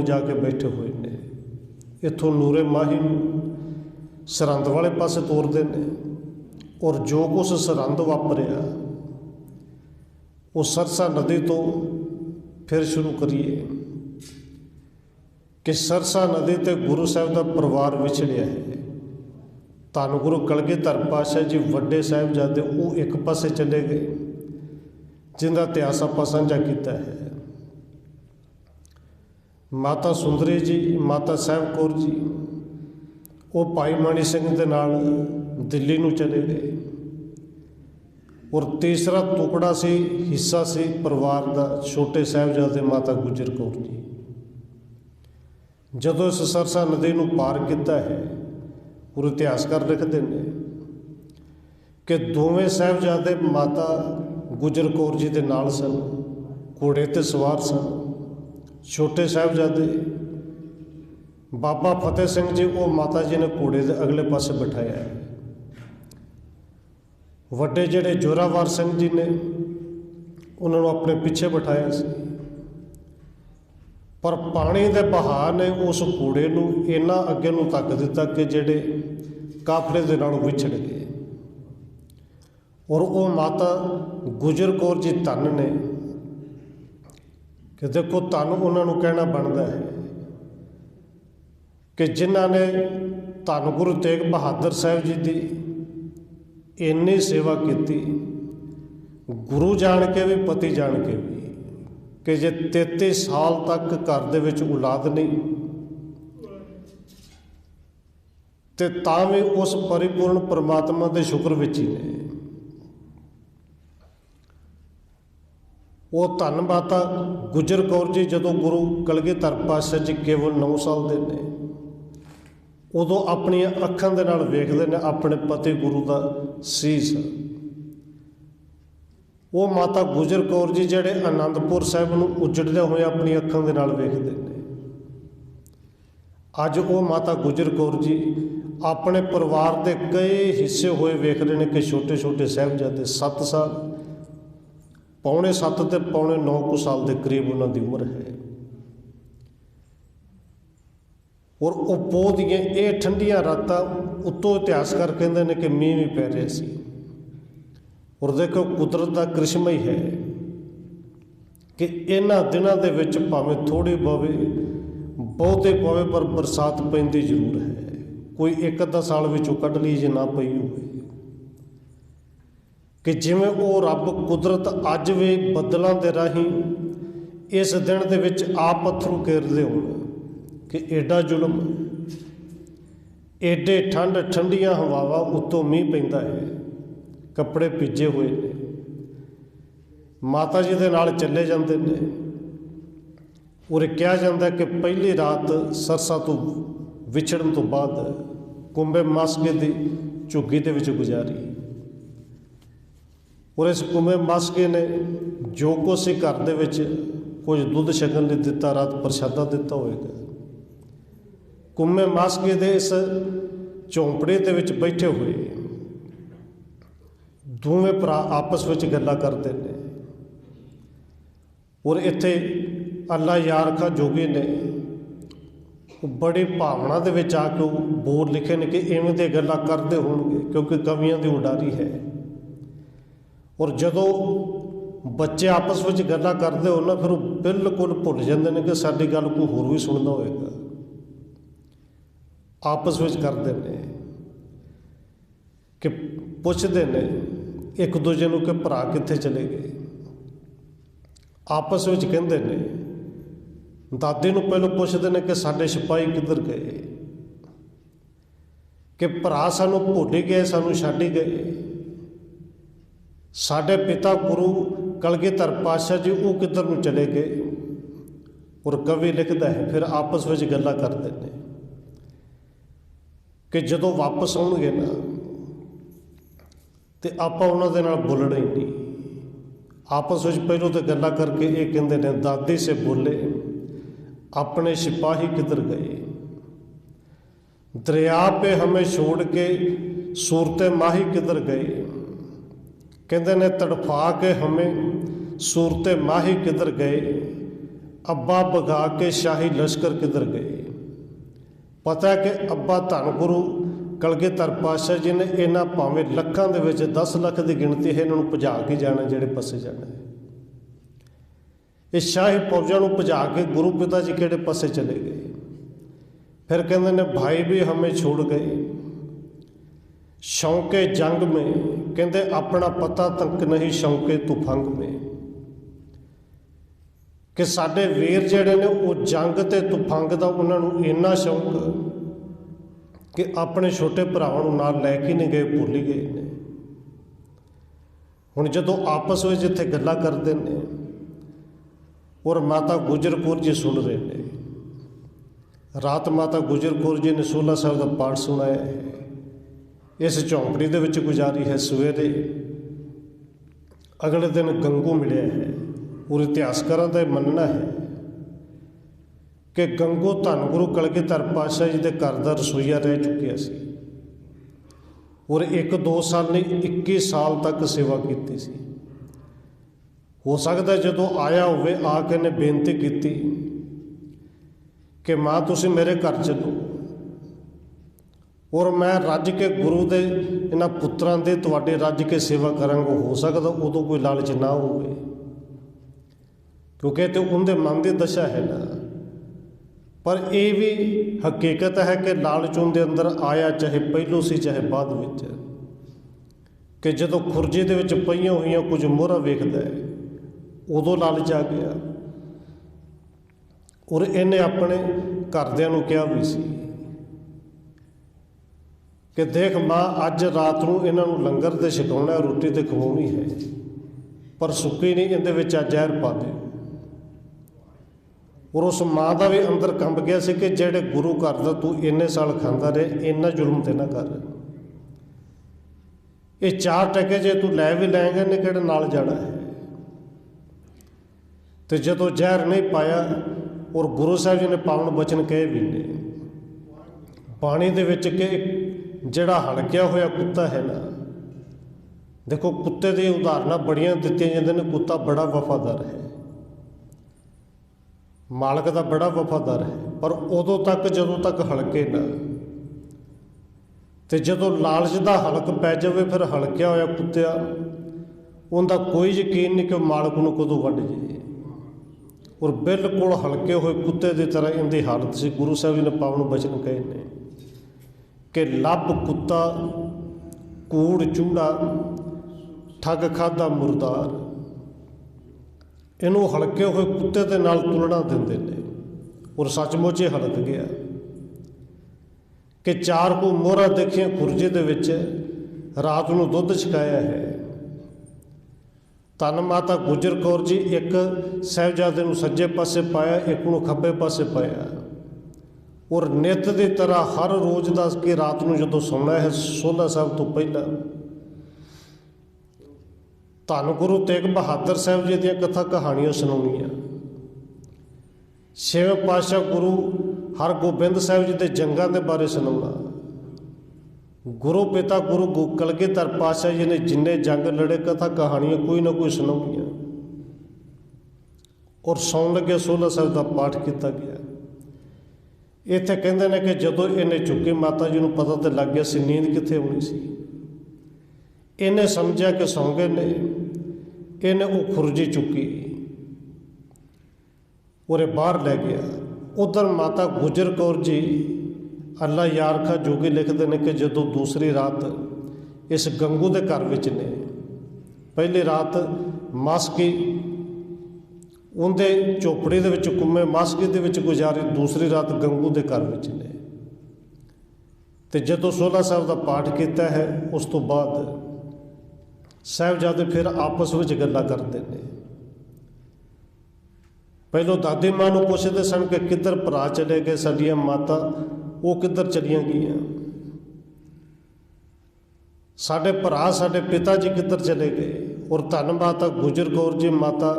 जाके बैठे हुए ने। इत्थों नूरे माही सरहंद वाले पासे तोरते हैं और जो कुछ सरहंद वापरिया वो सरसा नदी तो फिर शुरू करिए कि सरसा नदी ते गुरु साहब का परिवार विछड़िया है। धन गुरु कलगीधर पातशाह जी वड्डे साहिबजादे वो एक पासे चले गए जिनका इतिहास आप साझा किया है। माता सुंदरी जी, माता साहब कौर जी वो भाई माणी सिंह के नाल दिल्ली नूं चले गए और तीसरा टुकड़ा सी हिस्सा सी परिवार का छोटे साहिबजादे माता गुजर कौर जी। जदों इस सरसा नदी नूं पार किया है और इतिहासकार लिखते हैं कि दोवें साहिबजादे माता गुजर कौर जी के नाल सन, घोड़े ते सवार सन। छोटे साहिबजादे बाबा फतेह सिंह जी वो माता जी ने घोड़े के अगले पासे बिठाया है। वड्डे जिहड़े जोरावर सिंह जी ने उन्होंने अपने पीछे बिठाया सी, पर पानी के बहा ने उस घोड़े नूं इन्ना अगे नूं धक्क दिता कि जिहड़े काफले दे नालों विछड़ गए। और वो माता गुजर कौर जी धन ने कि देखो धन उन्होंने कहना बनता है कि जिन्हों ने धन गुरु तेग बहादुर साहब जी की इन्नी सेवा की, गुरु जान के भी पति जान के भी, कि जे 33 साल तक घर दे विच औलाद नहीं ते तां भी उस परिपूर्ण परमात्मा के शुक्र विच ही ने। वो धन माता गुजर कौर जी जदों गुरु कलगीधर पातशाह जी केवल 9 साल के ने उदों अपनी अखां दे नाल वेखदे ने अपने पति गुरु का सीस। वो माता गुजर कौर जी जिहड़े आनंदपुर साहिब नूं उजड़दे होए अपनी अखां दे नाल वेखदे ने। अज वो माता गुजर कौर जी अपने परिवार के कई हिस्से होए वेख रहे हैं कि छोटे छोटे साहिबजादे 7 साल, पौने 7 ते पौने 9 साल के करीब उन्होंने उम्र है। और उपो दियां ये ठंडियां रातां उत्तों इतिहासकार कहते हैं कि मींह भी पै रहे सी। और देखो कुदरत का करिश्मा ही है कि इन्हां दिनां दे विच भावें थोड़ी पवे बहुते पवे पर बरसात पैंदी जरूर है। कोई एक अद्धा साल विचों कढ ली जे ना पई होवे कि जिवें वो रब कुदरत अज भी बदलों के राही इस दिन दे विच आप पत्थरू घेरदे होण कि एडा जुल्म, एडे ठंड, ठंडियां हवावां उत्तों मींह पैंदा है, कपड़े भीजे हुए ने, माता जी दे नाल चले जाते हैं। और कहा जाता है कि पहली रात सरसा तो विछड़न तो बाद कुंभे मासके की झुग्गी दे विच गुजारी। और इस कुंभे मासके ने जो कुछ सी घर दे विच कुछ दुध छकन लई दिता, रात प्रशादा दिता होएगा। कुंभे मासके दे इस झोंपड़े दे विच बैठे हुए दोवें भरा आपस विच गल्लां करते हैं। और इत्थे अल्लाह यार खा जोगी ने बड़ी भावना दे विच आके बोल लिखे ने कि इवें दी गल्लां करते होणगे क्योंकि कवियां दी उडारी है। और जदों बच्चे आपस में गल्लां करते हो ना फिर वो बिल्कुल भुल जाते हैं कि साडी गल कोई होर भी सुनता होएगा। आपस में करते हैं कि पुछते हैं एक दूजे को कि भरा कित्थे चले गए। आपस में कहते हैं, दादी नूं पहलों पुछते हैं कि साडे सिपाही किधर गए, कि भरा सानूं भुल ही गए, सानूं छड्ड ही गए। साडे पिता गुरु कलगीधर पातशाह जी वो किधर नूं चले गए। और कवि लिखता है फिर आपस में गल्लां करते हैं कि जदों वापस आउणगे ना तो आपां उन्हां दे नाल बोलना ही नहीं। आपस में पहलों तो गल्लां करके ये कहते हैं, दादी से बोले अपने सिपाही किधर गए, दरिया पे हमें छोड़ के सूरते माही किधर गए। कहते ने तड़फा के हमें सूरते माही किधर गए, अब्बा भगा के शाही लश्कर किधर गए। पता है कि अब्बा धन गुरु कलगीधर पातशाह जी ने इन्हां भावें लखां दे विच 10 लाख की गिणती है, इन्हां नूं भजा के जाना जिहड़े पासे जाना है। इस शाही फौजां नूं भजा के गुरु पिता जी किहड़े पासे चले गए। फिर कहते ने भाई भी हमें छोड़ गए शौके जंग में, कहते अपना पता तक नहीं शौके तुफंग में, कि साडे वीर जिहड़े ने वो जंग ते तुफंग दा उन्हां नूं इन्ना शौक कि अपने छोटे भरावां नूं नाल लै के नहीं गए, भुल ही गए ने। हुण जदों आपस में जिथे गल्लां करदे ने और माता गुजर कौर जी सुन रहे हैं, रात माता गुजर कौर जी ने सोलह साहिब का पाठ सुनाया है, इस झोंपड़ी दे विच गुजारी है। सवेरे अगले दिन गंगू मिलिया है और इतिहासकारों का मनना है कि गंगू धन गुरु कलगीधर पातशाह जी के घर का रसोईया रह चुकिया सी और 1-2 साल नहीं 21 साल तक सेवा की सी। हो सकता है जदों आया होवे आके ने बेनती की कि माँ तुसीं मेरे घर चलो और मैं रज के गुरु दे इन्हां पुत्रां दे तुहाडे रज के सेवा करांगा। हो सकदा उदों कोई लालच ना होवे, क्योंकि तो उनके मन की दशा है ना। पर यह भी हकीकत है कि लालच उनके अंदर आया, चाहे पहलों सी चाहे बाद विच, कि जदों खुरजे दे विच पईयां होईयां कुछ मोहरा वेखदा है उदों लालच आ गया। और इन्हें अपने घरदियां नूं कहा भी सी कि देख माँ अज रात नूं इन्हां नूं लंगर ते छकाउणा, रोटी ते खवाउणी है, पर सुक्की नहीं, इहदे विच जहर पा दे। और उस माँ का भी अंदर कंब गया सी कि जिहड़े गुरु घर दा तू इन्ने साल खांदा रहे, इन्ना जुल्म ते ना कर। ये 4 टके जे तू लै भी लैंगा इन्हें किहड़े नाल जाना है। तो जदों जहर नहीं पाया और गुरु साहब जी ने पावन बचन कहे भी ने पानी दे विच कि जिहड़ा हलकिया होया कुत्ता है ना, देखो कुत्ते दी उदाहरणां बड़ियां दित्तियां जांदियां ने। कुत्ता बड़ा वफादार है, मालक का बड़ा वफादार है, पर उदों तक जदों तक हलके ना, तो जदों लालच का हलक पै जाए फिर हलकिया होया कुत्तिया उनका कोई यकीन नहीं कि मालक नूं कदों वढ जाए। और बिल्कुल हल्के हुए कुत्ते की तरह इनकी हालत सी। गुरु साहब जी ने पावन बचन कहे ने कि लब कुत्ता कूड़ चूड़ा ठग खादा मुरदार, इनू हल्के हुए कुत्ते के नाल तुलना देंदे ने। और सचमुच ही हलक गया कि 4 को मोहरा देखिया खुरजे दे विच रात नूं दुध छकाया है। धन माता गुजर कौर जी एक साहिबजादे नूं सज्जे पासे पाया, एक नूं खब्बे पासे पाया। और नित की तरह हर रोज़ दस के रात नूं जदों सौना है सोलह साहब तो पहला धन गुरु तेग बहादुर साहब जी दी कथा कहानियां सुनाउणियां। 6वें पातशाह गुरु हरगोबिंद साहब जी के जंगां के बारे सुनाउणा। गुरु पिता गुरु कलगीधर पातशाह जी ने जिन्ने जंग लड़े कथा कहानियां कोई ना कोई सुनाउणियां। और सौन लगे 16 साहब का पाठ किया गया। इत्थे कहंदे ने कि जदों इन्हें चुकी माता जी नूं पता तो लग गया सी नींद कित्थे आउणी सी। इन्हें समझा कि सौ गए ने, इन्हें वो खुरजी चुकी और बाहर लै गया। उधर माता गुजर कौर जी अल्लाह यार खा जोगी लिखते हैं कि जदों दूसरी रात इस गंगू के घर विच ने, पहली रात मासकी उनके झोपड़ी दे विच कुम्मे मासकी दे विच गुजारी, दूसरी रात गंगू के घर विच ने। तो जदों 16 साहब का पाठ किया है उस तो बाद साहिबजादे फिर आपस में गल्लां करते हैं। पहलों दादी माँ नूं पुछदे सन कि किधर भरा चले गए साडियां माता, वो किधर चलियां गईयां, साडे भरा साडे पिता जी किधर चले गए। और धन माता गुजर कौर जी माता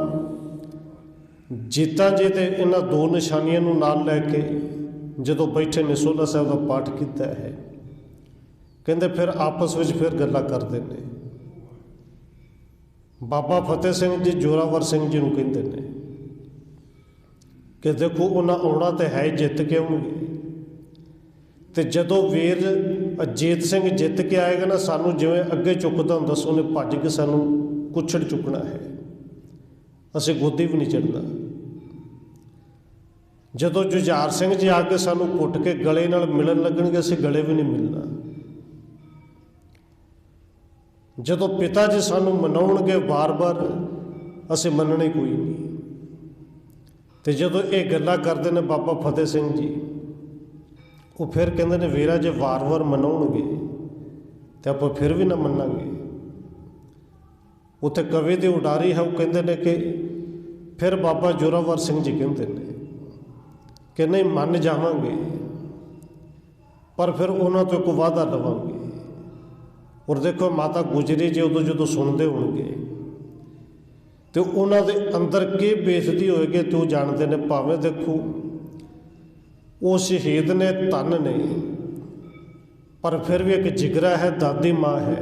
जीता जी ते इन्हां 2 निशानियां नूं नाल लैके जदों बैठे ने 16 साहब का पाठ किया है, कहंदे फिर आपस में फिर गल्लां करते हैं। बाबा फतेह सिंह जी जोरावर सिंह जी नूं कहंदे ने कि देखो उन्हें आना तो है, जित के आउणगे। तो जदों वीर अजीत सिंह जित के आएगा ना, सानू जिवें अगे चुकदा हुंदा सी, उन्हें भज के सानू कुछड़ चुकना है, असीं गोदी भी नहीं चढ़ना। जदों जुझार सिंह जी आके सानू घुट के गले नाल मिलन लगणगे, असीं गले भी नहीं मिलना। जदों पिता जी सानू मनाउणगे बार बार, असीं मनना ही कोई नहीं। तो जदों ये गल्लां करदे ने बाबा फतेह सिंह जी, वो फिर कहते ने वीरा जे वार वार मनाउणगे तो आप फिर भी ना मनांगे। उत्थे कवि की उडारी है, वो कहते हैं कि फिर बाबा जोरावर सिंह जी कहते हैं कि नहीं मन जावांगे, पर फिर उन्होंने तो एक वादा लवांगे। और देखो माता गुजरी जी उदों जो सुनते होणगे तो उन्होंने अंदर की बेइज्जती होएगी तो जानते हैं। भावें देखो वो शहीद ने, धन ने, पर फिर भी एक जिगरा है, दादी माँ है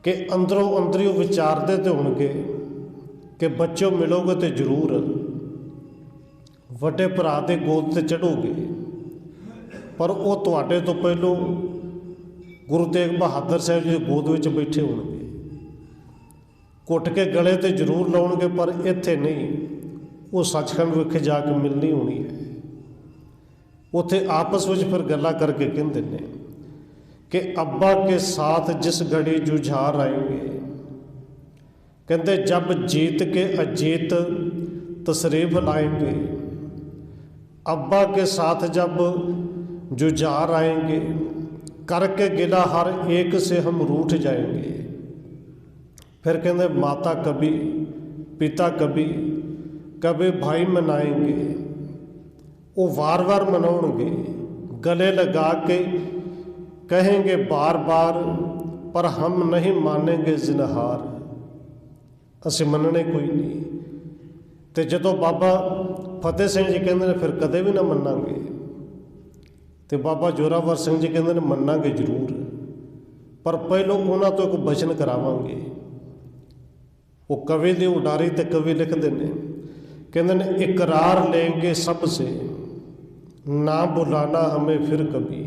कि अंदरों अंदर वो विचारते तो होणगे कि बच्चों मिलोगे तो जरूर वड्डे भरा दे गोद ते चढ़ोगे, पर वो तुहाडे तो पहलों गुरु तेग बहादुर साहब जी गोद में बैठे होणगे, घुट के गले ते जरूर लाउणगे, पर इत्थे नहीं। वो सचखंड विखे जाके मिलनी होनी है। उत्थे आपस में फिर गल्लां करके कहते हैं कि अब्बा के साथ जिस घड़ी जुझार आएंगे, कहते जब जीत के अजीत तशरीफ लाएंगे, अब्बा के साथ जब जुझार आएंगे, करके गिला हर एक से हम रूठ जाएंगे। फिर कहते माता कभी, पिता कभी, कभी भाई मनाएंगे। वो वार वार मनाउणगे, गले लगा के कहेंगे बार बार, पर हम नहीं मानेंगे जिनहार, असीं मनने कोई नहीं। तो जदों बाबा फतेह सिंह जी कहते हैं फिर कदे भी ना मनांगे, तो बाबा जोरावर सिंह जी कहते हैं मनांगे जरूर, पर पहलों उन्होंने तो एक बचन करावांगे। वो कवि की उडारी ते कवि लिखते हैं, कहते हैं इकरार लेंगे सबसे, ना बुलाना हमें फिर कभी।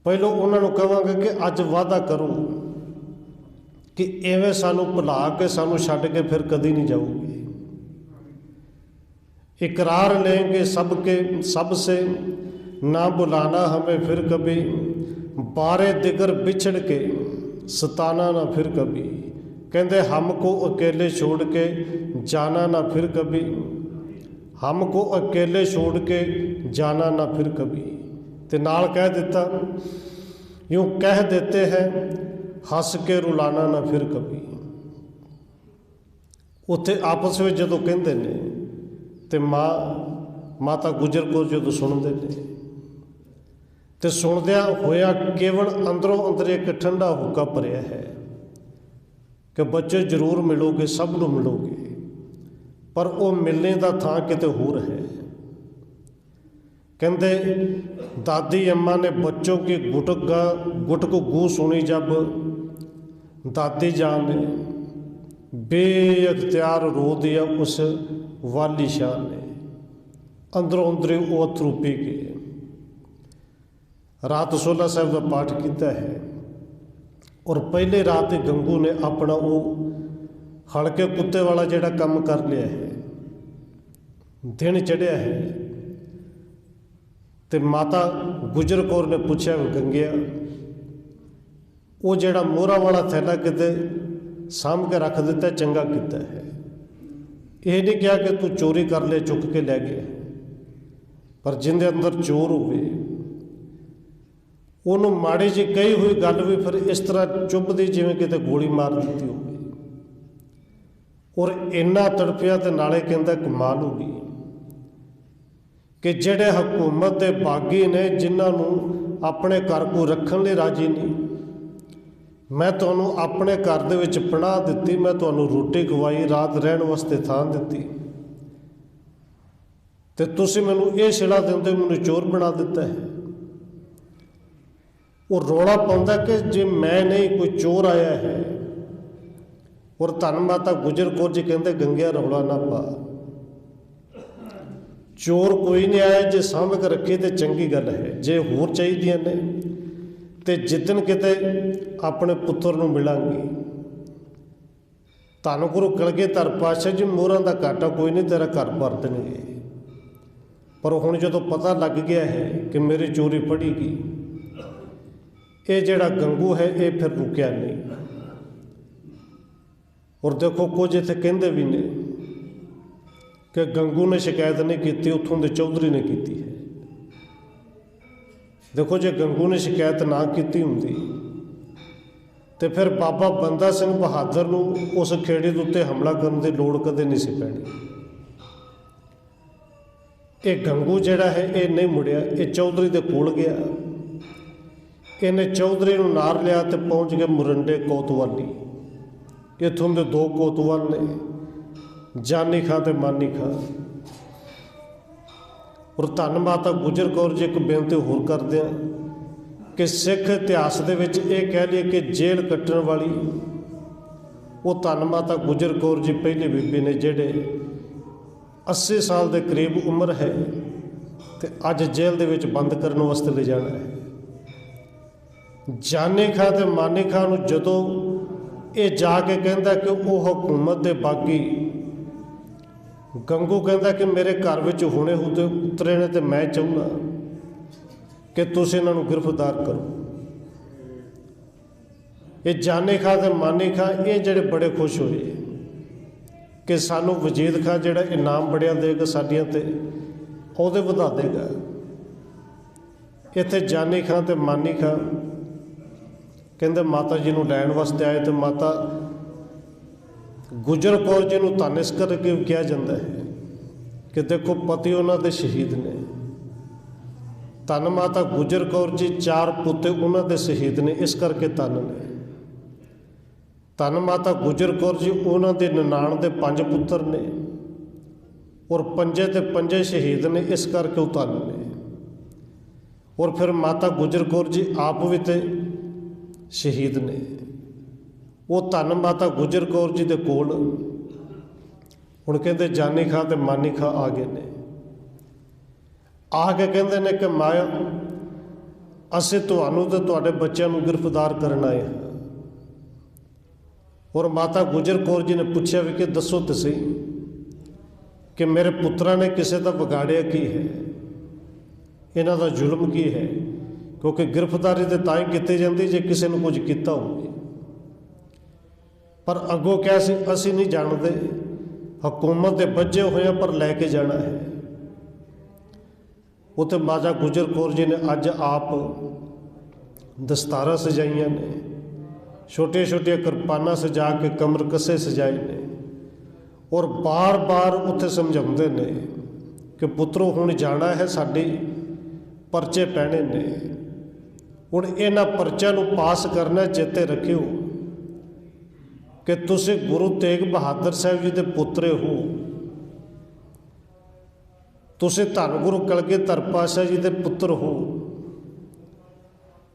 पहलों उन्होंने कहांगे कि अज वादा करो कि इवें सानू भुला के सानू छड्ड के फिर कदी नहीं जाओगे। इकरार लेंगे सबके सबसे, ना बुलाना हमें फिर कभी, बारे दिगर बिछड़ के सताना ना फिर कभी। कहते हमको अकेले छोड़ के जाना ना फिर कभी, हमको अकेले छोड़ के जाना ना फिर कभी। ते नाल कह दिता, यूँ कह देते हैं हंस के रुलाना ना फिर कभी। उत्थे आपस में जदों कहते ने ते माता गुजर कौर जदों सुनते ने, तो सुनदिया होया केवल अंदरों अंदर एक ठंडा हुक्का भरिया है कि बच्चे जरूर मिलोगे, सब नूं मिलोगे, पर वो मिलने का थां किते होर है। कहते दादी अम्मा ने बच्चों की गुटक गू सुनी जब, दादी जान ने बेअख्तियार रो दिया उस वाली शाह ने, अंदरों अंदर वो अथरू पी गए। रात सोला साहब का पाठ किया है, और पहले रात गंगू ने अपना वो हल्के कुत्ते वाला जिहड़ा काम कर लिया है, दिन चढ़िया है। तो माता गुजर कौर ने पूछा गंगिया, वो जिहड़ा मोहरा वाला थैला किते साम के रख दिता, चंगा किता है। यह नहीं कहा कि तू चोरी कर ले चुक के लै गया, पर जिंदे अंदर चोर होवे उन्होंने माड़ी जी कही हुई गल भी फिर इस तरह चुभदी जिवें किते गोली मार दी हो। और इन्ना तड़पिया तो नाले कहता कमाल हो गई कि जेड़े हुकूमत के बागी ने, जिन्होंने अपने घर को रखने लिए राजी नहीं। मैं तुहानू अपने घर दे विच पनाह दिती, मैं तुहानू रोटी खवाई, रात रहन वास्ते थां दिती, ते तुसीं मैनू ये सिला दिंदे मैनू चोर बना दिता है। वो रौला पाउंदा कि जे मैं नहीं कोई चोर आया है। और धन माता गुजर कौर जी कहते गंगिया रौला ना पा, चोर कोई नहीं आया, जे सामभ के रखी तो चंगी गल है, जे होर चाहिए ने तो जिदन किते अपने पुत्र नूं मिलांगी। धन गुरु कलगीधर पातशाह जी, मोहरां दा घाटा कोई नहीं, तेरा घर भर देणगे। पर हुण जदों पता लग गया है कि मेरी चोरी फड़ी गई, ये जिहड़ा गंगू है ये फिर रुकिया नहीं। और देखो कुछ इत्थे कहंदे भी ने कि गंगू ने शिकायत नहीं की, उत्थों के चौधरी ने की है। देखो जे गंगू ने शिकायत ना की होंदी तो फिर बाबा बंदा सिंह बहादुर नूं उस खेड़े के उत्ते हमला करने की लोड़ कदे नहीं सी पैनी। ये गंगू जिहड़ा है ये नहीं मुड़िया, ये चौधरी दे कोल गया, इन्हें चौधरी नूं नार लिया तो पहुँच गए मुरंडे कोतवाली। इत्थों के दो कोतवाल ने, जानी खां ते मानी खां। और धन माता गुजर कौर जी एक बेनती होर करदे आ कि सिख इतिहास दे विच ये कह लिए कि जेल कट्टण वाली वो धन माता गुजर कौर जी पहली बीबी ने, जिहड़े 80 साल के करीब उम्र है तो अज जेल दे विच बंद करने वास्ते ले जाना है। जानी खां ते मानी खां नूं जदों ये जाके कहंदा कि वो हुकूमत दे बागी, गंगू कहंदा कि मेरे घर विच हुणे उतरे ने तो मैं चाहुंदा कि तुसीं इन्हां नूं गिरफ्तार करो। ये जानी खां ते मानी खां ये जिहड़े बड़े खुश होए कि सानू वजीद खां जिहड़ा इनाम बड़िया देगा, साडियां ते ओहदे वधा देगा। इत्थे जानी खां ते मानी खां कहंदे माता जी नूं लैण वास्ते आए, तो माता गुजर कौर जी नूं धन इस करके कहा जाता है कि देखो पति उन्होंने शहीद ने। धन माता गुजर कौर जी 4 पुत्ते उन्होंने शहीद ने, इस करके धन ने। धन माता गुजर कौर जी उन्होंने ननाण दे 5 पुत्र ने और 5 ते 5 शहीद ने, इस करके वो धन ने। और फिर माता गुजर कौर जी आप भी तो शहीद ने। वो धन माता गुजर कौर जी के कोल हुण कहते जानी खां ते मानी खां आ गए ने। आके कहते ने कि माया असीं तुहानूं ते तुहाडे बच्चों नूं गिरफ्तार करन आए हां। और माता गुजर कौर जी ने पूछा भी कि दसो तो सही कि मेरे पुत्रा ने किसी का बिगाड़िया की है, इन्हां दा जुल्म की है, क्योंकि गिरफ्तारी तो तां ही की जाती जे किसी ने कुछ किया होवे। पर अगों क्या सी असीं नहीं जानते, हुकूमत के बजे हुए पर लैके जाना है। उत्थे माता गुजर कौर जी ने अज आप दस्तारा सजाइया ने, छोटिया छोटिया किरपाना सजा के कमर कसे सजाए ने, और बार बार उत्थे समझाते ने कि पुत्रो हुण जाना है, साडी परचे पैने ने, हुण इन्हां परचों नूं पास करना। चेते रखियो कि तुसीं गुरु तेग बहादुर साहब जी के पुत्रे हो, तुसीं धन गुरु कलगीधर पातशाह जी के पुत्र हो,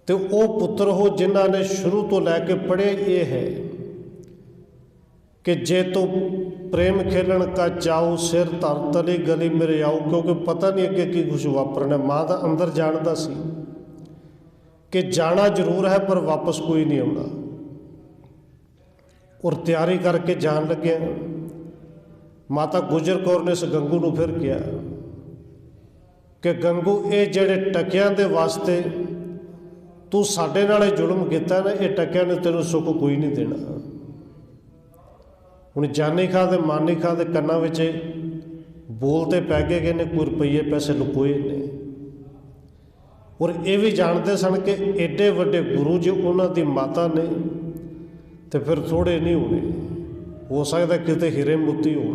तो वो पुत्र हो जिन्हां ने शुरू तो लैके पढ़े ये है कि जे तो प्रेम खेलन का चाऊ, सिर धर तली गली मेरे आऊ। क्योंकि पता नहीं अगे की कुछ वापरना। माँ का अंदर जानता सी कि जाना जरूर है पर वापस कोई नहीं आना। और तैयारी करके जान लगे माता गुजर कौर ने इस गंगू नूं फिर किया कि गंगू ये जेड़े टकियां दे वास्ते तू साडे नाल जुल्म किया ना, ये टकियां ने तेनों सुख कोई नहीं देना। हुण जानी खां ते मानी खां दे कन्नां विच बोलते पै गए ने, कोई रुपये पैसे लुकोए ने। और ये भी जानते सन कि एडे वड्डे गुरु जी उन्हां दी माता ने तो फिर थोड़े नहीं होने, हो सकता किते हीरे मोती हो।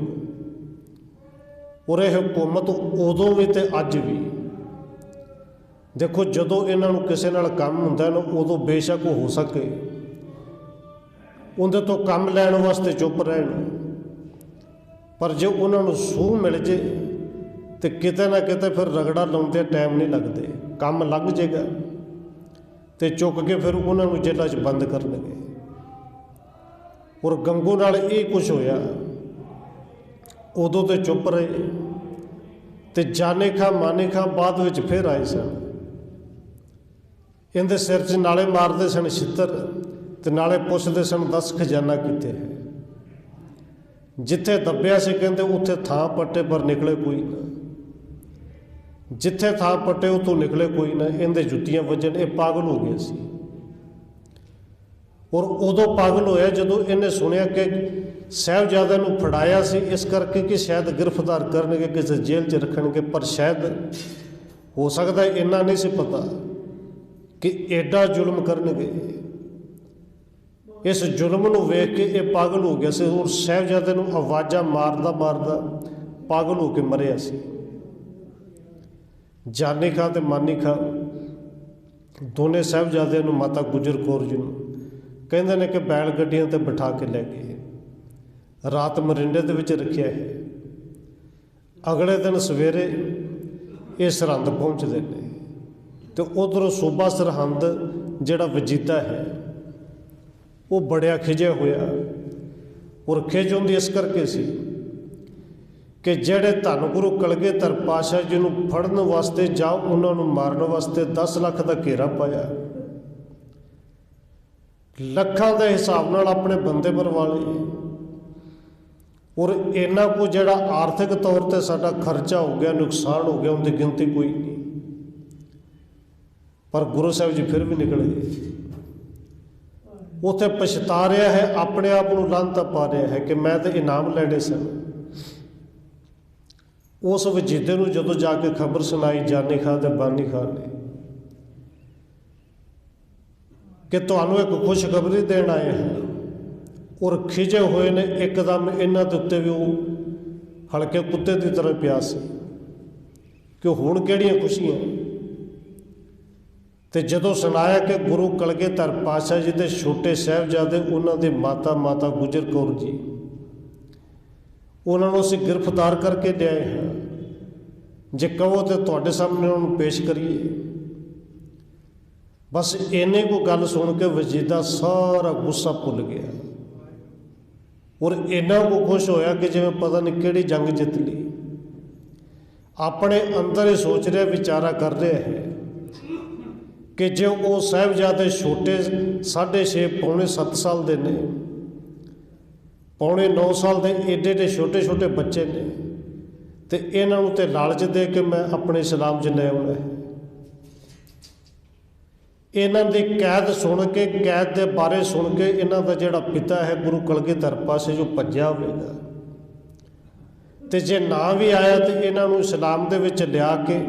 और यह हुकूमत उदों भी तो अज भी देखो, जदों इन्हां नूं किसी नाल काम हुंदा ना, उदों बेशक हो सके उन्हें तो काम लैण वास्ते चुप रहन, पर जो उन्होंने सूह मिल जे तो किते ना किते फिर रगड़ा लाउंदे टाइम नहीं लगते, काम लग जाएगा तो चुक के फिर उन्होंने जेलों च बंद करनगे। और गंगू नाल ये कुछ होया, उदों तो चुप रहे ਤੇ ਜਾਨੇ ਖਾਂ ਮਾਨੇ ਖਾਂ ਬਾਅਦ ਵਿੱਚ ਫਿਰ ਆਏ ਸਨ। ਇਹਦੇ ਸਿਰ 'ਚ ਨਾਲੇ ਮਾਰਦੇ ਸਨ ਛਿੱਤਰ ਤੇ ਨਾਲੇ ਪੁੱਛਦੇ ਸਨ 10 ਖਜ਼ਾਨਾ ਕਿੱਥੇ ਹੈ। ਜਿੱਥੇ ਦੱਬਿਆ ਸੀ ਕਹਿੰਦੇ ਉੱਥੇ ਥਾਂ ਪੱਟੇ ਪਰ ਨਿਕਲੇ ਕੋਈ ਨਾ, ਜਿੱਥੇ ਥਾਂ ਪੱਟੇ ਉੱਥੋਂ ਨਿਕਲੇ ਕੋਈ ਨਾ। ਇਹਦੇ ਜੁੱਤੀਆਂ ਵੱਜਣ, ਇਹ ਪਾਗਲ ਹੋ ਗਿਆ ਸੀ। ਔਰ ਉਦੋਂ ਪਾਗਲ ਹੋਇਆ ਜਦੋਂ ਇਹਨੇ ਸੁਣਿਆ ਕਿ ਸਾਹਿਬਜ਼ਾਦਿਆਂ ਨੂੰ ਫੜਾਇਆ ਸੀ ਇਸ ਕਰਕੇ ਕਿ ਸ਼ਾਇਦ ਗ੍ਰਿਫਤਾਰ ਕਰਨਗੇ, ਕਿਸੇ ਜੇਲ੍ਹ 'ਚ ਰੱਖਣਗੇ, ਪਰ ਸ਼ਾਇਦ ਹੋ ਸਕਦਾ ਇੰਨਾ ਨਹੀਂ ਸੀ ਪਤਾ ਕਿ ਐਡਾ ਜ਼ੁਲਮ ਕਰਨਗੇ। ਇਸ ਜ਼ੁਲਮ ਨੂੰ ਵੇਖ ਕੇ ਇਹ ਪਾਗਲ ਹੋ ਗਿਆ ਸੀ ਔਰ ਸਾਹਿਬਜ਼ਾਦੇ ਨੂੰ ਆਵਾਜ਼ਾਂ ਮਾਰਦਾ ਮਾਰਦਾ ਪਾਗਲ ਹੋ ਕੇ ਮਰਿਆ ਸੀ। ਜਾਨੀ ਖਾਂ ਤੇ ਮਾਨੀ ਖਾਂ ਦੋਨੇ ਸਾਹਿਬਜ਼ਾਦਿਆਂ ਨੂੰ ਮਾਤਾ ਗੁਜਰ ਕੌਰ ਜੀ ਨੂੰ ਕਹਿੰਦੇ ਨੇ ਕਿ ਬੈਲ ਗੱਡੀਆਂ 'ਤੇ ਬਿਠਾ ਕੇ ਲੈ ਗਏ, ਰਾਤ ਮਰਿੰਡੇ ਦੇ ਵਿੱਚ ਰੱਖਿਆ ਹੈ। ਅਗਲੇ ਦਿਨ ਸਵੇਰੇ ਇਹ ਸਰਹੰਦ ਪਹੁੰਚਦੇ ਨੇ ਤੇ ਉੱਧਰੋਂ ਸੂਬਾ ਸਰਹੰਦ ਜਿਹੜਾ ਵਜੀਦਾ ਹੈ ਉਹ ਬੜਿਆ ਖਿਜਿਆ ਹੋਇਆ। ਔਰ ਖਿਜ ਹੁੰਦੀ ਇਸ ਕਰਕੇ ਸੀ ਕਿ ਜਿਹੜੇ ਧੰਨ ਗੁਰੂ ਕਲਗੀਧਰ ਪਾਤਸ਼ਾਹ ਜੀ ਨੂੰ ਫੜਨ ਵਾਸਤੇ ਜਾਂ ਉਹਨਾਂ ਨੂੰ ਮਾਰਨ ਵਾਸਤੇ 10 ਲੱਖ ਦਾ ਘੇਰਾ ਪਾਇਆ, ਲੱਖਾਂ ਦੇ ਹਿਸਾਬ ਨਾਲ ਆਪਣੇ ਬੰਦੇ ਮਰਵਾ ਲਏ। ਔਰ ਇੰਨਾ ਕੁ ਜਿਹੜਾ ਆਰਥਿਕ ਤੌਰ 'ਤੇ ਸਾਡਾ ਖਰਚਾ ਹੋ ਗਿਆ, ਨੁਕਸਾਨ ਹੋ ਗਿਆ, ਉਹਦੀ ਗਿਣਤੀ ਕੋਈ ਨਹੀਂ। ਪਰ ਗੁਰੂ ਸਾਹਿਬ ਜੀ ਫਿਰ ਵੀ ਨਿਕਲ ਗਏ। ਉੱਥੇ ਪਛਤਾ ਰਿਹਾ ਹੈ, ਆਪਣੇ ਆਪ ਨੂੰ ਲਾਂਭਤਾ ਪਾ ਰਿਹਾ ਹੈ ਕਿ ਮੈਂ ਤਾਂ ਇਨਾਮ ਲੈਣੇ ਸਨ। ਉਸ ਵਜੀਦੇ ਨੂੰ ਜਦੋਂ ਜਾ ਕੇ ਖਬਰ ਸੁਣਾਈ ਜਾਨੀ ਖਾਂ ਤੇ ਬਾਨੀ ਖਾਂ ਨੇ ਕਿ ਤੁਹਾਨੂੰ ਇੱਕ ਖੁਸ਼ਖਬਰੀ ਦੇਣ ਆਏ ਹਾਂ, ਔਰ ਖਿਜੇ ਹੋਏ ਨੇ ਇੱਕਦਮ। ਇਹਨਾਂ ਦੇ ਉੱਤੇ ਵੀ ਉਹ ਹਲਕੇ ਕੁੱਤੇ ਦੀ ਤਰ੍ਹਾਂ ਪਿਆ ਸੀ ਕਿ ਹੁਣ ਕਿਹੜੀਆਂ ਖੁਸ਼ੀਆਂ। ਤੇ ਜਦੋਂ ਸੁਣਾਇਆ ਕਿ ਗੁਰੂ ਕਲਗੀਧਰ ਪਾਤਸ਼ਾਹ ਜੀ ਦੇ ਛੋਟੇ ਸਾਹਿਬਜ਼ਾਦੇ, ਉਹਨਾਂ ਦੇ ਮਾਤਾ ਗੁਜਰ ਕੌਰ ਜੀ, ਉਹਨਾਂ ਨੂੰ ਅਸੀਂ ਗ੍ਰਿਫਤਾਰ ਕਰਕੇ ਲਿਆਏ ਹਾਂ, ਜੇ ਕਹੋ ਤਾਂ ਤੁਹਾਡੇ ਸਾਹਮਣੇ ਉਹਨਾਂ ਨੂੰ ਪੇਸ਼ ਕਰੀਏ। ਬਸ ਇੰਨੇ ਕੁ ਗੱਲ ਸੁਣ ਕੇ ਵਜੀਦਾ ਸਾਰਾ ਗੁੱਸਾ ਭੁੱਲ ਗਿਆ ਔਰ ਇੰਨਾ ਕੁ ਖੁਸ਼ ਹੋਇਆ ਕਿ ਜਿਵੇਂ ਪਤਾ ਨਹੀਂ ਕਿਹੜੀ ਜੰਗ ਜਿੱਤ ਲਈ। ਆਪਣੇ ਅੰਦਰ ਹੀ ਸੋਚ ਰਿਹਾ, ਵਿਚਾਰਾ ਕਰ ਰਿਹਾ ਹੈ ਕਿ ਜੇ ਉਹ ਸਾਹਿਬਜ਼ਾਦੇ ਛੋਟੇ 6.5 ਪੌਣੇ 7 ਸਾਲ ਦੇ ਨੇ, ਪੌਣੇ 9 ਸਾਲ ਦੇ ਏਡੇ ਏਡੇ ਛੋਟੇ ਛੋਟੇ ਬੱਚੇ ਨੇ, ਤੇ ਇਹਨਾਂ ਨੂੰ ਤੇ ਲਾਲਚ ਦੇ ਕੇ ਮੈਂ ਆਪਣੇ ਇਸਲਾਮ 'ਚ ਲੈ ਆਉਣਾ ਹੈ। ਇਹਨਾਂ ਦੀ ਕੈਦ ਸੁਣ ਕੇ, ਕੈਦ ਦੇ ਬਾਰੇ ਸੁਣ ਕੇ ਇਹਨਾਂ ਦਾ ਜਿਹੜਾ ਪਿਤਾ ਹੈ ਗੁਰੂ ਕਲਗੀਧਰ ਪਾਤਸ਼ਾਹ ਜੋ ਭੱਜਿਆ ਹੋਵੇਗਾ, ਤੇ ਜੇ ਨਾ ਵੀ ਆਇਆ ਤੇ ਇਹਨਾਂ ਨੂੰ ਇਸਲਾਮ ਦੇ ਵਿੱਚ ਲਿਆ ਕੇ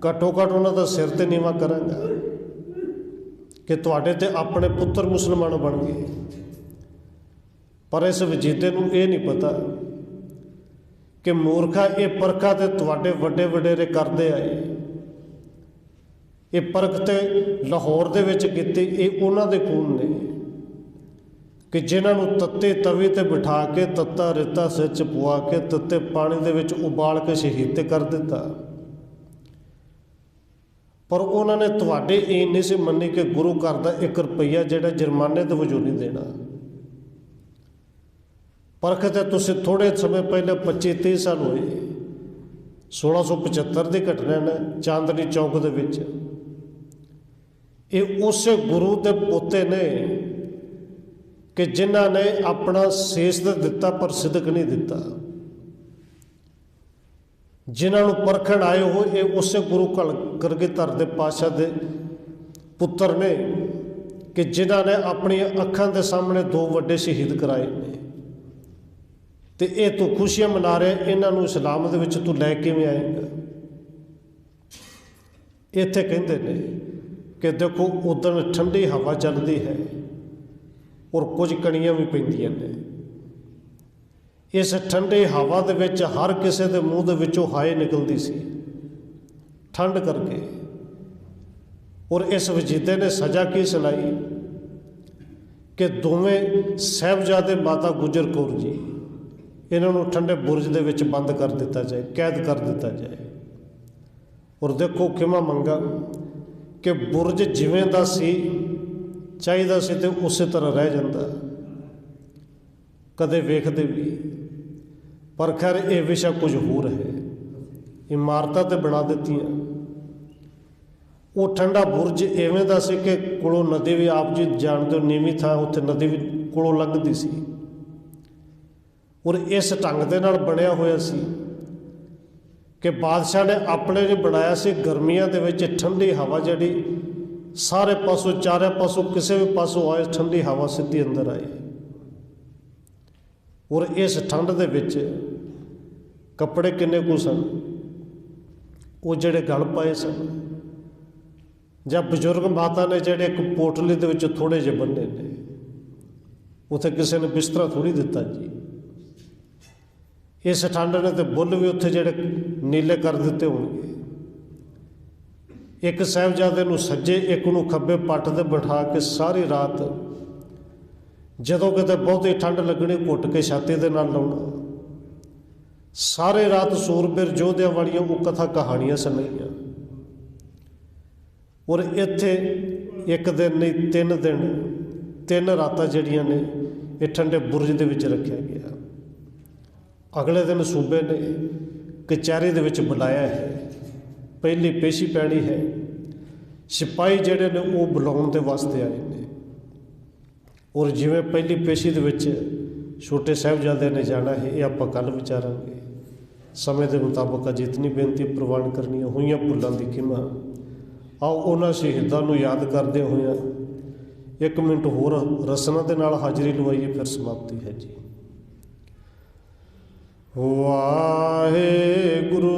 ਘੱਟੋ ਘੱਟ ਉਹਨਾਂ ਦਾ ਸਿਰ ਤੇ ਨੀਵਾਂ ਕਰਾਂਗਾ ਕਿ ਤੁਹਾਡੇ ਤੇ ਆਪਣੇ ਪੁੱਤਰ ਮੁਸਲਮਾਨ ਬਣ ਗਏ। ਪਰ ਇਸ ਵਜੀਦੇ ਨੂੰ ਇਹ ਨਹੀਂ ਪਤਾ ਕਿ ਮੂਰਖਾ, ਇਹ ਪਰਖਾ ਤੇ ਤੁਹਾਡੇ ਵੱਡੇ ਵਡੇਰੇ ਕਰਦੇ ਆਏ। ਇਹ ਪਰਖ ਤੇ ਲਾਹੌਰ ਦੇ ਵਿੱਚ ਕੀਤੀ, ਇਹ ਉਹਨਾਂ ਦੇ ਖੂਨ ਨੇ ਕਿ ਜਿਨ੍ਹਾਂ ਨੂੰ ਤੱਤੇ ਤਵੀ ਤੇ ਬਿਠਾ ਕੇ ਤੱਤਾ ਰੇਤਾ ਸਿਰ 'ਚ ਪਵਾ ਕੇ ਤੱਤੇ ਪਾਣੀ ਦੇ ਵਿੱਚ ਉਬਾਲ ਕੇ ਸ਼ਹੀਦ ਤੇ ਕਰ ਦਿੱਤਾ। ਪਰ ਉਹਨਾਂ ਨੇ ਤੁਹਾਡੇ ਇਹ ਨਹੀਂ ਸੀ ਮੰਨੀ ਕਿ ਗੁਰੂ ਘਰ ਦਾ 1 ਰੁਪਈਆ ਜਿਹੜਾ ਜੁਰਮਾਨੇ ਦੇ ਵਜੋਂ ਨਹੀਂ ਦੇਣਾ। ਪਰਖ ਤੇ ਤੁਸੀਂ ਥੋੜ੍ਹੇ ਸਮੇਂ ਪਹਿਲੇ 25-30 ਸਾਲ ਹੋਏ, 1675 ਦੀ ਘਟਨਾ ਨੇ ਚਾਂਦਨੀ ਚੌਕ ਦੇ ਵਿੱਚ। ਇਹ ਉਸੇ ਗੁਰੂ ਦੇ ਪੋਤੇ ਨੇ ਕਿ ਜਿਨ੍ਹਾਂ ਨੇ ਆਪਣਾ ਸੀਸ ਤਾਂ ਦਿੱਤਾ ਪਰ ਸਿਦਕ ਨਹੀਂ ਦਿੱਤਾ। ਜਿਨ੍ਹਾਂ ਨੂੰ ਪਰਖਣ ਆਏ ਹੋ ਇਹ ਉਸੇ ਗੁਰੂ ਕਲਗੀਧਰ ਦੇ ਪਾਤਸ਼ਾਹ ਦੇ ਪੁੱਤਰ ਨੇ ਕਿ ਜਿਨ੍ਹਾਂ ਨੇ ਆਪਣੀਆਂ ਅੱਖਾਂ ਦੇ ਸਾਹਮਣੇ 2 ਵੱਡੇ ਸ਼ਹੀਦ ਕਰਾਏ ਨੇ। ਤੇ ਇਹ ਤੂੰ ਖੁਸ਼ੀਆਂ ਮਨਾ ਰਿਹਾ, ਇਹਨਾਂ ਨੂੰ ਇਸਲਾਮ ਦੇ ਵਿੱਚ ਤੂੰ ਲੈ ਕਿਵੇਂ ਆਏਗਾ? ਇੱਥੇ ਕਹਿੰਦੇ ਨੇ ਕਿ ਦੇਖੋ ਉਦਣ ਠੰਡੀ ਹਵਾ ਚੱਲਦੀ ਹੈ ਔਰ ਕੁਝ ਕਣੀਆਂ ਵੀ ਪੈਂਦੀਆਂ ਨੇ। ਇਸ ਠੰਡੀ ਹਵਾ ਦੇ ਵਿੱਚ ਹਰ ਕਿਸੇ ਦੇ ਮੂੰਹ ਦੇ ਵਿੱਚੋਂ ਹਾਏ ਨਿਕਲਦੀ ਸੀ ਠੰਡ ਕਰਕੇ। ਔਰ ਇਸ ਵਜੀਦੇ ਨੇ ਸਜ਼ਾ ਕੀ ਸੁਣਾਈ ਕਿ ਦੋਵੇਂ ਸਾਹਿਬਜ਼ਾਦੇ ਮਾਤਾ ਗੁਜਰ ਕੌਰ ਜੀ, ਇਹਨਾਂ ਨੂੰ ਠੰਡੇ ਬੁਰਜ ਦੇ ਵਿੱਚ ਬੰਦ ਕਰ ਦਿੱਤਾ ਜਾਏ, ਕੈਦ ਕਰ ਦਿੱਤਾ ਜਾਏ। ਔਰ ਦੇਖੋ ਕਿਵੇਂ ਮੰਗਾ ਕਿ ਬੁਰਜ ਜਿਵੇਂ ਦਾ ਸੀ ਚਾਹੀਦਾ ਸੀ ਤੇ ਉਸੇ ਤਰ੍ਹਾਂ ਰਹਿ ਜਾਂਦਾ, ਕਦੇ ਵੇਖਦੇ ਵੀ। ਪਰ ਖੈਰ ਇਹ ਵਿਸ਼ਾ ਕੁਝ ਹੋਰ ਹੈ। इमारतां ते बना दित्तियां। वो ठंडा बुरज इवें दा सी कि कोलों नदी भी, आप जी जानते हो नीवीं थां, उत्थे नदी भी कोलों लंघदी सी। और इस ढंग दे नाल बनिया होया सी कि बादशाह ने अपने लिए बनाया सी। गर्मियां दे विच ठंडी हवा जिहड़ी सारे पासों, चारे पासों, किसी भी पासों आए, ठंडी हवा सीधी अंदर आए। और इस ठंड दे विच कपड़े किन्ने कुछ सन, वो जिहड़े गल पाए सन, जां बजुर्ग माता ने जिहड़े एक पोटली दे विच थोड़े जे बन्ने ने, उत्थे किसी ने बिस्तरा थोड़ी दिता जी। इस ठंड ने तो बुल भी उत्थे जिहड़े नीले कर दिते होणगे। एक साहिबजादे नूं सज्जे, एक नूं खब्बे पट ते बिठा के सारी रात, जदों किते बहुती ठंड लगनी, घुट के छाती दे नाल लाउणा। सारी रात सूरबीर योद्धियां वालियां वो कथा कहानियां सुनाईयां। और इत्थे एक दिन नहीं, 3 दिन, 3 रातां जिहड़ियां ने ये ठंडे बुरज दे विच रखिया गया। अगले दिन सूबे ने कचहरी दे विच बुलाया है, पहली पेशी पैनी है। सिपाही जिहड़े ने वो बुलाउण दे वास्ते आए ने। और जिवें पहली पेशी दे विच छोटे साहिबजादे ने जाना है, ये आपां कल विचारांगे। समय के मुताबिक अज इतनी बेनती प्रवान करनियां होईयां भुल्लां दी खिमा। आओ उन्हां शहीदां नूं याद करदे होइयां 1 मिनट होर रसना दे नाल हाज़री लवाइए, फिर समाप्ति है जी। वाहिगुरू